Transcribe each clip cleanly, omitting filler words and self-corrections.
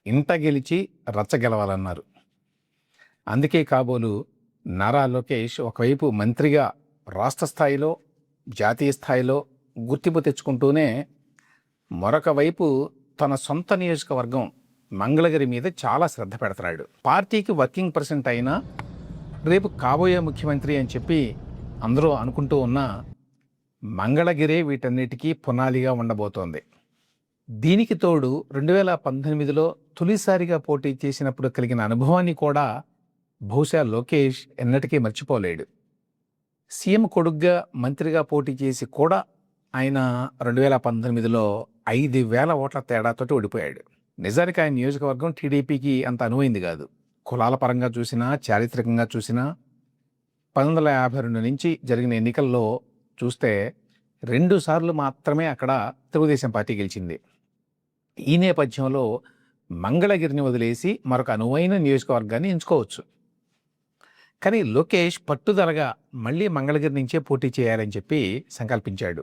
ఇంట గెలిచి రచ్చ గెలవాలన్నారు. అందుకే కాబోలు నారా లోకేష్ ఒకవైపు మంత్రిగా రాష్ట్ర స్థాయిలో, జాతీయ స్థాయిలో గుర్తింపు తెచ్చుకుంటూనే మరొక వైపు తన సొంత నియోజకవర్గం మంగళగిరి మీద చాలా శ్రద్ధ పెడుతున్నాడు. పార్టీకి వర్కింగ్ ప్రెసిడెంట్ అయినా రేపు కాబోయే ముఖ్యమంత్రి అని చెప్పి అందరూ అనుకుంటూ ఉన్నా మంగళగిరే వీటన్నిటికీ పునాదిగా ఉండబోతోంది. దీనికి తోడు 2018లో తొలిసారిగా పోటీ చేసినప్పుడు కలిగిన అనుభవాన్ని కూడా బహుశా లోకేష్ ఎన్నటికీ మర్చిపోలేడు. సీఎం కొడుగ్గా మంత్రిగా పోటీ చేసి కూడా ఆయన 2019లో 5,000 ఓట్ల తేడాతోటి ఓడిపోయాడు. నిజానికి ఆయన నియోజకవర్గం టీడీపీకి అంత అనువైంది కాదు. కులాల పరంగా చూసినా, చారిత్రకంగా చూసినా 1952 నుంచి జరిగిన ఎన్నికల్లో చూస్తే 2 సార్లు మాత్రమే అక్కడ తెలుగుదేశం పార్టీ గెలిచింది. ఈ నేపథ్యంలో మంగళగిరిని వదిలేసి మరొక అనువైన నియోజకవర్గాన్ని ఎంచుకోవచ్చు. కానీ లోకేష్ పట్టుదలగా మళ్ళీ మంగళగిరి నుంచే పోటీ చేయాలని చెప్పి సంకల్పించాడు.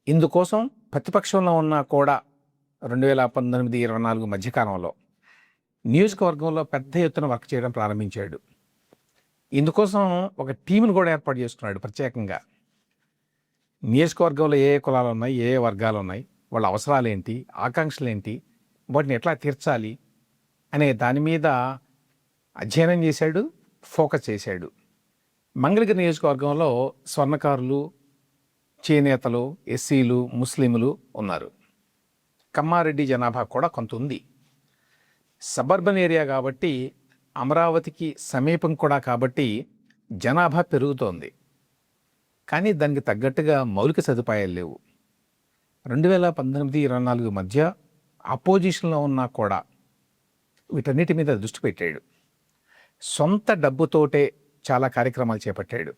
ఇందుకోసం ప్రతిపక్షంలో ఉన్నా కూడా 2019-24 మధ్యకాలంలో నియోజకవర్గంలో పెద్ద ఎత్తున వర్క్ చేయడం ప్రారంభించాడు. ఇందుకోసం ఒక టీంను కూడా ఏర్పాటు చేసుకున్నాడు ప్రత్యేకంగా. నియోజకవర్గంలో ఏ కులాలు ఉన్నాయి, ఏ వర్గాలు ఉన్నాయి, వాళ్ళ అవసరాలు ఏంటి, ఆకాంక్షలు ఏంటి, వాటిని ఎట్లా తీర్చాలి అనే దాని మీద అధ్యయనం చేశాడు, ఫోకస్ చేశాడు. మంగళగిరి నియోజకవర్గంలో స్వర్ణకారులు, చేనేతలు, ఎస్సీలు, ముస్లింలు ఉన్నారు. కమ్మారెడ్డి జనాభా కూడా కొంత ఉంది. సబర్బన్ ఏరియా కాబట్టి, అమరావతికి సమీపం కూడా కాబట్టి జనాభా పెరుగుతోంది. కానీ దానికి తగ్గట్టుగా మౌలిక సదుపాయాలు లేవు. 2018-24 మధ్య అపోజిషన్లో ఉన్నా కూడా వీటన్నిటి మీద దృష్టి పెట్టాడు. సొంత డబ్బుతోటే చాలా కార్యక్రమాలు చేపట్టాడు.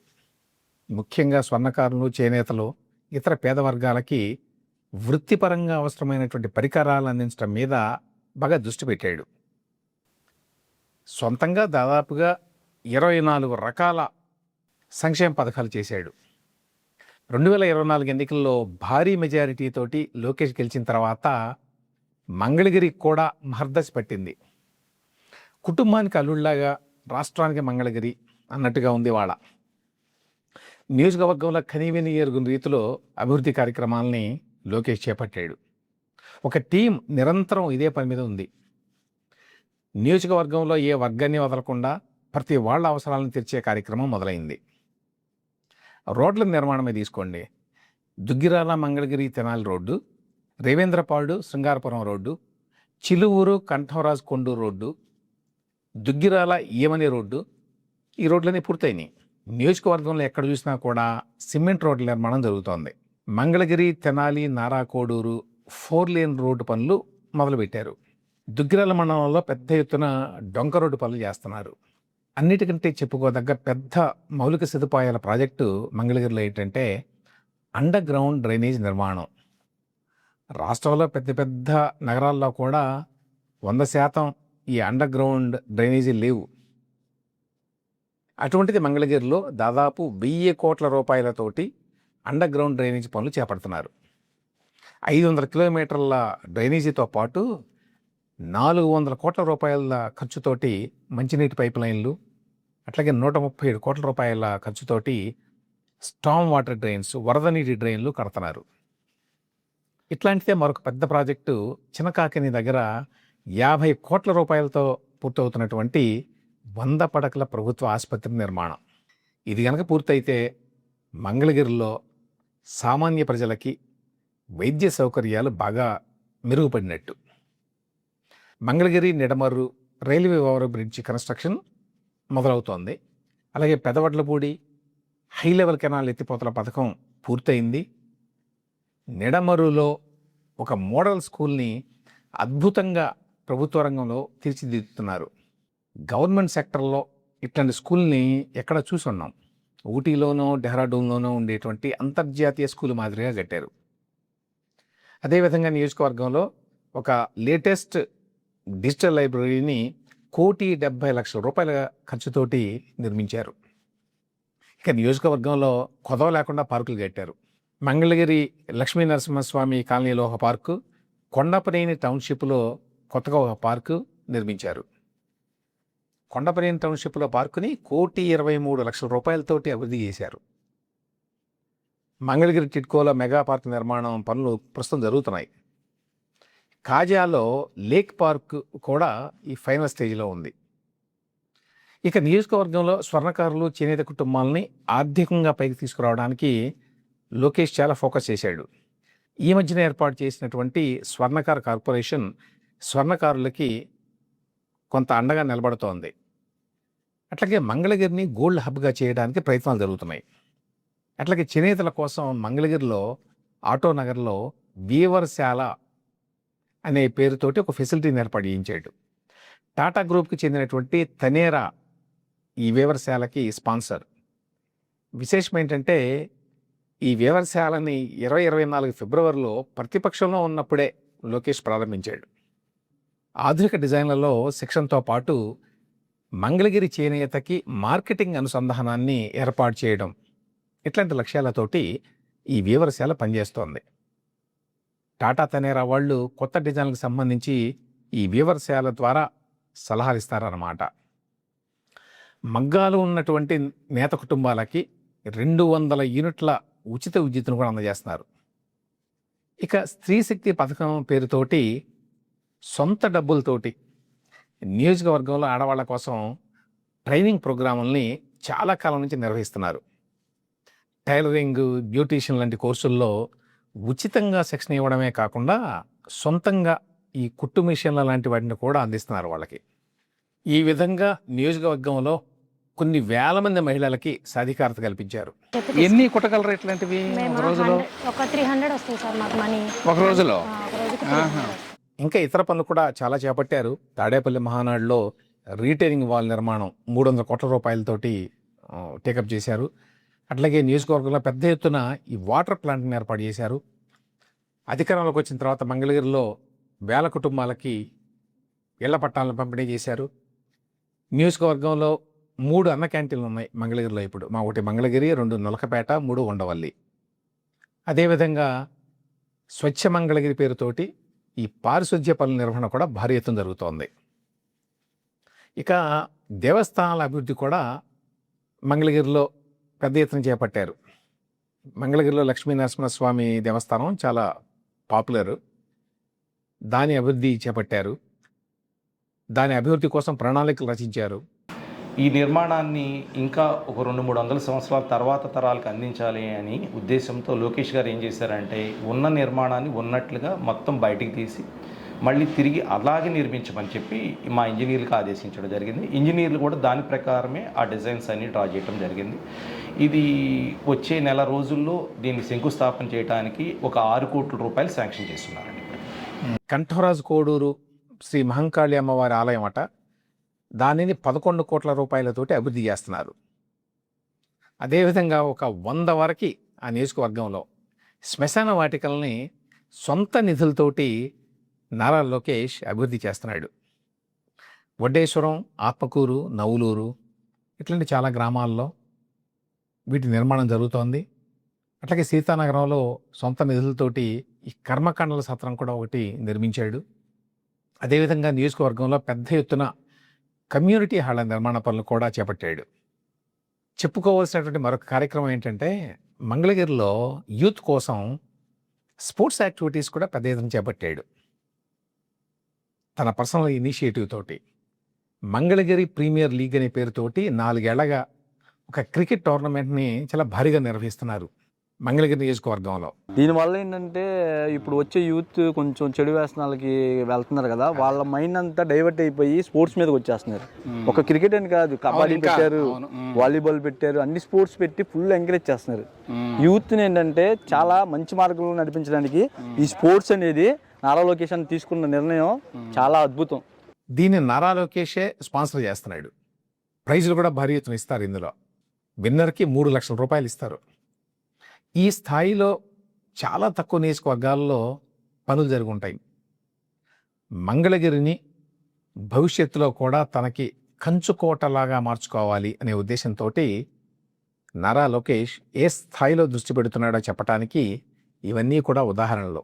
ముఖ్యంగా స్వర్ణకారులు, చేనేతలు, ఇతర పేద వర్గాలకి వృత్తిపరంగా అవసరమైనటువంటి పరికరాలు అందించడం మీద బాగా దృష్టి పెట్టాడు. సొంతంగా దాదాపుగా 24 రకాల సంక్షేమ పథకాలు చేశాడు. 2024 ఎన్నికల్లో భారీ మెజారిటీతోటి లోకేష్ గెలిచిన తర్వాత మంగళగిరికి కూడా మహర్దశ పట్టింది. కుటుంబానికి అల్లుళ్లాగా రాష్ట్రానికి మంగళగిరి అన్నట్టుగా ఉంది వాళ్ళ నియోజకవర్గంలో. కనీవిని ఎరుగుని రీతిలో అభివృద్ధి కార్యక్రమాలని లోకేష్ చేపట్టాడు. ఒక టీం నిరంతరం ఇదే పని మీద ఉంది. నియోజకవర్గంలో ఏ వర్గాన్ని వదలకుండా ప్రతి వాళ్ళ అవసరాలను తీర్చే కార్యక్రమం మొదలైంది. రోడ్ల నిర్మాణమే తీసుకోండి. Duggirala Mangalagiri Tenali road, Revendrapadu Srungarapuram road, Chiluvuru Kanthavaraj Konduru road, Duggirala Emani road, ఈ రోడ్లన్నీ పూర్తయినాయి. నియోజకవర్గంలో ఎక్కడ చూసినా కూడా సిమెంట్ రోడ్ల నిర్మాణం జరుగుతోంది. మంగళగిరి, తెనాలి, నారాకోడూరు 4 లేన్ రోడ్డు పనులు మొదలుపెట్టారు. దుగ్గిరాల మండలంలో పెద్ద ఎత్తున డొంక రోడ్డు పనులు చేస్తున్నారు. అన్నిటికంటే చెప్పుకోదగ్గ పెద్ద మౌలిక సదుపాయాల ప్రాజెక్టు మంగళగిరిలో ఏంటంటే అండర్ గ్రౌండ్ డ్రైనేజ్ నిర్మాణం. రాష్ట్రంలో పెద్ద పెద్ద నగరాల్లో కూడా 100% ఈ అండర్ గ్రౌండ్ డ్రైనేజీ లేవు. అటువంటిది మంగళగిరిలో దాదాపు 1000 కోట్ల రూపాయలతోటి అండర్ గ్రౌండ్ డ్రైనేజీ పనులు చేపడుతున్నారు. 500 కిలోమీటర్ల డ్రైనేజీతో పాటు 400 కోట్ల రూపాయల ఖర్చుతోటి మంచినీటి పైప్ లైన్లు, అట్లాగే 137 కోట్ల రూపాయల ఖర్చుతోటి స్టామ్ వాటర్ డ్రైన్స్, వరద నీటి డ్రైన్లు కడుతున్నారు. ఇట్లాంటిదే మరొక పెద్ద ప్రాజెక్టు చినకాకిని దగ్గర 50 కోట్ల రూపాయలతో పూర్తవుతున్నటువంటి 100 పడకల ప్రభుత్వ ఆసుపత్రి నిర్మాణం. ఇది కనుక పూర్తయితే మంగళగిరిలో సామాన్య ప్రజలకి వైద్య సౌకర్యాలు బాగా మెరుగుపడినట్టు. Mangalagiri Nidamarru railway over bridge construction మొదలవుతోంది. అలాగే పెదవడ్లపూడి హై లెవెల్ కెనాల్ ఎత్తిపోతల పథకం పూర్తయింది. నిడమర్రులో ఒక మోడల్ స్కూల్ని అద్భుతంగా ప్రభుత్వ రంగంలో తీర్చిదిద్దుతున్నారు. గవర్నమెంట్ సెక్టర్లో ఇట్లాంటి స్కూల్ని ఎక్కడ చూసి ఉన్నాం. ఊటీలోనో డెహ్రాడూన్లోనో ఉండేటువంటి అంతర్జాతీయ స్కూల్ మాదిరిగా కట్టారు. అదేవిధంగా నియోజకవర్గంలో ఒక లేటెస్ట్ డిజిటల్ లైబ్రరీని 1,70,00,000 రూపాయల ఖర్చుతోటి నిర్మించారు. ఇక నియోజకవర్గంలో కొదవ లేకుండా పార్కులు కట్టారు. మంగళగిరి లక్ష్మీ నరసింహస్వామి కాలనీలో ఒక పార్కు, కొండపనేని టౌన్షిప్లో కొత్తగా ఒక పార్కు నిర్మించారు. కొండపనేని టౌన్షిప్లో పార్కుని 1,23,00,000 రూపాయలతోటి అభివృద్ధి చేశారు. మంగళగిరి టిడ్కోలో మెగా పార్క్ నిర్మాణం పనులు ప్రస్తుతం జరుగుతున్నాయి. కాజాలో లేక్ పార్క్ కూడా ఈ ఫైనల్ స్టేజ్లో ఉంది. ఇక నియోజకవర్గంలో స్వర్ణకారులు, చేనేత కుటుంబాలని ఆర్థికంగా పైకి తీసుకురావడానికి లోకేష్ చాలా ఫోకస్ చేశాడు. ఈ మధ్యన ఏర్పాటు చేసినటువంటి స్వర్ణకార కార్పొరేషన్ స్వర్ణకారులకి కొంత అండగా నిలబడుతోంది. అట్లాగే మంగళగిరిని గోల్డ్ హబ్గా చేయడానికి ప్రయత్నాలు జరుగుతున్నాయి. అట్లాగే చేనేతల కోసం మంగళగిరిలో ఆటో నగర్లో వీవర్శాల అనే పేరుతోటి ఒక ఫెసిలిటీని ఏర్పాటు చేయించాడు. టాటా గ్రూప్కి చెందినటువంటి తనేరా ఈ వీవర్శాలకి స్పాన్సర్. విశేషం ఏంటంటే ఈ వీవర్శాలని 2024 ఫిబ్రవరిలో ప్రతిపక్షంలో ఉన్నప్పుడే లోకేష్ ప్రారంభించాడు. ఆధునిక డిజైన్లలో శిక్షణతో పాటు మంగళగిరి చేనేతకి మార్కెటింగ్ అనుసంధానాన్ని ఏర్పాటు చేయడం, ఇట్లాంటి లక్ష్యాలతోటి ఈ వీవర్శాల పనిచేస్తోంది. టాటా తనేరా వాళ్ళు కొత్త డిజైన్లకు సంబంధించి ఈ వీవర్శాల ద్వారా సలహాలు ఇస్తారన్నమాట. మగ్గాలు ఉన్నటువంటి నేత కుటుంబాలకి 200 యూనిట్ల ఉచిత విద్యుత్తును కూడా అందజేస్తున్నారు. ఇక స్త్రీశక్తి పథకం పేరుతోటి సొంత డబ్బులతోటి నియోజకవర్గంలో ఆడవాళ్ళ కోసం ట్రైనింగ్ ప్రోగ్రాముల్ని చాలా కాలం నుంచి నిర్వహిస్తున్నారు. టైలరింగ్, బ్యూటీషియన్ లాంటి కోర్సుల్లో ఉచితంగా శిక్షణ ఇవ్వడమే కాకుండా సొంతంగా ఈ కుట్టు మిషన్ల లాంటి వాటిని కూడా అందిస్తున్నారు వాళ్ళకి. ఈ విధంగా నియోజకవర్గంలో కొన్ని వేల మంది మహిళలకి సాధికారత కల్పించారు. ఎన్ని కుట్టగలరు ఇట్లాంటివి ఒక రోజులో? ఒక 300 వస్తుంది సార్ మాకు మనీ ఒక రోజులో. ఒక రోజుకి ఆహా. ఇంకా ఇతర పనులు కూడా చాలా చేపట్టారు. తాడేపల్లి మహానాడులో రీటైలింగ్ వాల్ నిర్మాణం 300 కోట్ల రూపాయలతోటి టేకప్ చేశారు. అట్లాగే నియోజకవర్గంలో పెద్ద ఎత్తున ఈ వాటర్ ప్లాంట్ని ఏర్పాటు చేశారు. అధికారంలోకి వచ్చిన తర్వాత మంగళగిరిలో వేల కుటుంబాలకి ఇళ్ల పట్టాలను పంపిణీ చేశారు. నియోజకవర్గంలో 3 అన్న క్యాంటీన్లు ఉన్నాయి మంగళగిరిలో ఇప్పుడు. ఒకటి మంగళగిరి, 2 నులకపేట, 3 ఉండవల్లి. అదేవిధంగా స్వచ్ఛ మంగళగిరి పేరుతోటి ఈ పారిశుధ్య పనుల నిర్వహణ కూడా భారీ ఎత్తున జరుగుతోంది. ఇక దేవస్థానాల అభివృద్ధి కూడా మంగళగిరిలో పెద్ద ఎత్తున చేపట్టారు. మంగళగిరిలో లక్ష్మీనరసింహస్వామి దేవస్థానం చాలా పాపులర్. దాని అభివృద్ధి చేపట్టారు. దాని అభివృద్ధి కోసం ప్రణాళికలు రచించారు. ఈ నిర్మాణాన్ని ఇంకా ఒక 200-300 సంవత్సరాల తర్వాత తరాలకు అందించాలి అని ఉద్దేశంతో లోకేష్ గారు ఏం చేశారంటే ఉన్న నిర్మాణాన్ని ఉన్నట్లుగా మొత్తం బయటికి తీసి మళ్ళీ తిరిగి అలాగే నిర్మించమని చెప్పి మా ఇంజనీర్లకు ఆదేశించడం జరిగింది. ఇంజనీర్లు కూడా దాని ప్రకారమే ఆ డిజైన్స్ అన్ని డ్రా చేయడం జరిగింది. ఇది వచ్చే నెల రోజుల్లో దీన్ని శంకుస్థాపన చేయడానికి ఒక 6 కోట్ల రూపాయలు శాంక్షన్ చేస్తున్నారండి. కంఠరాజు కోడూరు శ్రీ మహంకాళి అమ్మవారి ఆలయం అట, దానిని 11 కోట్ల రూపాయలతోటి అభివృద్ధి చేస్తున్నారు. అదేవిధంగా ఒక 100 వరకు ఆ నియోజకవర్గంలో శ్మశాన వాటికల్ని సొంత నిధులతోటి నారా లోకేష్ అభివృద్ధి చేస్తున్నాడు. వడ్డేశ్వరం, ఆత్మకూరు, నవులూరు ఇట్లాంటి చాలా గ్రామాల్లో వీటి నిర్మాణం జరుగుతోంది. అట్లాగే సీతానగరంలో సొంత నిధులతోటి ఈ కర్మకాండల సత్రం కూడా ఒకటి నిర్మించాడు. అదేవిధంగా నియోజకవర్గంలో పెద్ద ఎత్తున కమ్యూనిటీ హాళ్ల నిర్మాణ పనులు కూడా చేపట్టాడు. చెప్పుకోవాల్సినటువంటి మరొక కార్యక్రమం ఏంటంటే మంగళగిరిలో యూత్ కోసం స్పోర్ట్స్ యాక్టివిటీస్ కూడా పెద్ద ఎత్తున చేపట్టాడు. తన పర్సనల్ ఇనిషియేటివ్ తోటి మంగళగిరి ప్రీమియర్ లీగ్ అనే పేరుతోటి 4 ఏళ్లగా ఒక క్రికెట్ టోర్నమెంట్ని చాలా భారీగా నిర్వహిస్తున్నారు మంగళగిరి నియోజకవర్గంలో. దీనివల్ల ఏంటంటే ఇప్పుడు వచ్చే యూత్ కొంచెం చెడు వ్యసనాలకి వెళ్తున్నారు కదా, వాళ్ళ మైండ్ అంతా డైవర్ట్ అయిపోయి స్పోర్ట్స్ మీదకి వచ్చేస్తున్నారు. ఒక క్రికెట్ అని కాదు, కబడ్డీ పెట్టారు, వాలీబాల్ పెట్టారు, అన్ని స్పోర్ట్స్ పెట్టి ఫుల్ ఎంకరేజ్ చేస్తున్నారు. యూత్ని ఏంటంటే చాలా మంచి మార్గంలో నడిపించడానికి ఈ స్పోర్ట్స్ అనేది నారా లోకేష్ అని తీసుకున్న నిర్ణయం చాలా అద్భుతం. దీన్ని నారా లోకేషే స్పాన్సర్ చేస్తున్నాడు. ప్రైజులు కూడా భారీ ఎత్తున ఇస్తారు. ఇందులో విన్నర్కి 3 లక్షల రూపాయలు ఇస్తారు. ఈ స్థాయిలో చాలా తక్కువ నియోజకవర్గాల్లో పనులు జరుగుంటాయి. మంగళగిరిని భవిష్యత్తులో కూడా తనకి కంచుకోటలాగా మార్చుకోవాలి అనే ఉద్దేశంతో నారా లోకేష్ ఏ స్థాయిలో దృష్టి పెడుతున్నాడో చెప్పడానికి ఇవన్నీ కూడా ఉదాహరణలు.